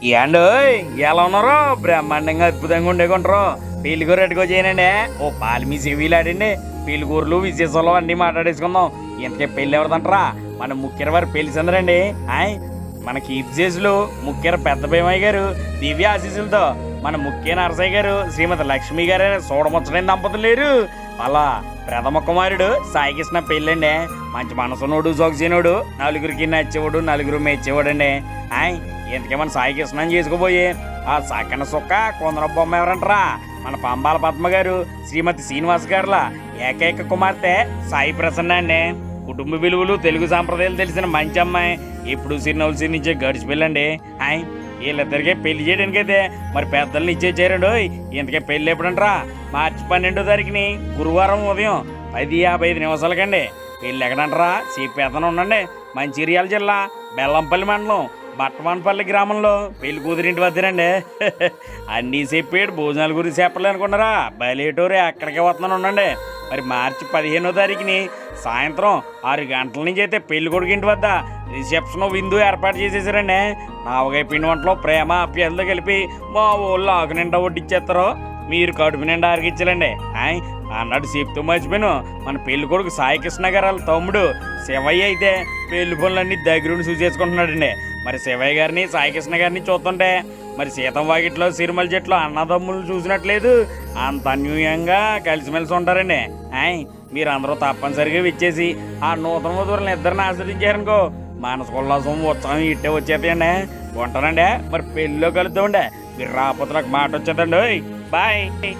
ఏండో ఎలా ఉన్నారో బ్రహ్మాండంగా అద్భుతంగా ఉండేకుంటారు. పెళ్లికూర ఎట్టుకో చేయనండి. ఓ పాలు మీ చెవిలు ఆడండి. పెళ్లికూరలు విశేషాలు అన్నీ మాట్లాడేసుకుందాం. ఇంతకే పెళ్ళి ఎవరిదంటారా? మన ముఖ్యర వారు పెళ్లి సందరండి. ఆయ్ మన కీర్తి చేసులు ముఖ్యర పెద్ద భీమయ్య గారు దివ్య ఆశీస్సులతో మన ముఖ్య నరసయ్య గారు శ్రీమతి లక్ష్మి గారు చూడముచ్చడైన దంపతులు లేరు. అలా ప్రథమ కుమారుడు సాయికృష్ణ పెళ్ళండి. మంచి మనసునోడు సొగసినోడు, నలుగురికి నచ్చేవాడు, నలుగురు మెచ్చేవాడు అండి. ఆయ్ ఇంతకే మన సాయికృష్ణ చేసుకోబోయే ఆ సక్కన సుక్క కొందర బొమ్మ ఎవరంటారా? మన పంబాల పద్మ గారు శ్రీమతి శ్రీనివాస్ గారులా ఏకైక కుమార్తె సాయి ప్రసన్న అండి. కుటుంబ విలువలు తెలుగు సాంప్రదాయాలు తెలిసిన మంచి అమ్మాయి. ఎప్పుడు సిరినవ్వులు సిరినిచ్చే గడిచిపెళ్ళండి. హాయ్ వీళ్ళిద్దరికే పెళ్లి చేయడానికి అయితే మరి పెద్దల్ని ఇచ్చేచ్చారండు. ఇంతకే పెళ్ళి ఎప్పుడంటారా? మార్చి 12వ తారీఖుని గురువారం ఉదయం 10:55 పెళ్ళి ఎక్కడంటారా? చెప్పేతను ఉండండి. మంచిర్యాల జిల్లా బెల్లంపల్లి మండలం బట్టవాన్పల్లి గ్రామంలో పెళ్లి కూతురింటి వద్దనండి. అన్నీ చెప్పాడు, భోజనాల గురించి చెప్పలే అనుకున్నారా? బయలేటూరే అక్కడికే వస్తున్నాను ఉండండి. మరి మార్చి 15వ తారీఖుని సాయంత్రం 6 గంటల నుంచి అయితే పెళ్లి కొడుకు ఇంటి వద్ద రిసెప్షన్ విందు ఏర్పాటు చేసేసారండి. నావగాయ పిండి వంటలో ప్రేమ అప్యాలతో కలిపి మా ఊళ్ళో ఆకు నిండా వడ్డిచ్చేస్తారు. మీరు కడుపు నిండా అరిగించాలండి. అన్నాడు చెప్తూ మర్చిపోయాను. మన పెళ్లి కొడుకు సాయికృష్ణ గారు వాళ్ళ తమ్ముడు శివయ్య అయితే పెళ్లి పనులన్నీ దగ్గరుండి చూసేసుకుంటున్నాడండి. మరి శివయ్య గారిని సాయికృష్ణ గారిని చూస్తుంటే మరి సీతం వాకిట్లో సిరిమల చెట్లు అన్నదమ్ములు చూసినట్లేదు. అంత అన్యూయంగా కలిసిమెలిసి ఉంటారండి. మీరు అందరూ తప్పనిసరిగా ఇచ్చేసి ఆ నూతన వధువులను ఇద్దరిని ఆశ్రయించారనుకో మనసు ఉల్లాసం ఉత్సాహం ఇట్టే వచ్చేతాయండి. ఉంటానండి. మరి పెళ్ళిలో కలుద్దామండి. మీరు రాకపోతే నాకు మాట వచ్చేదండి. బాయ్.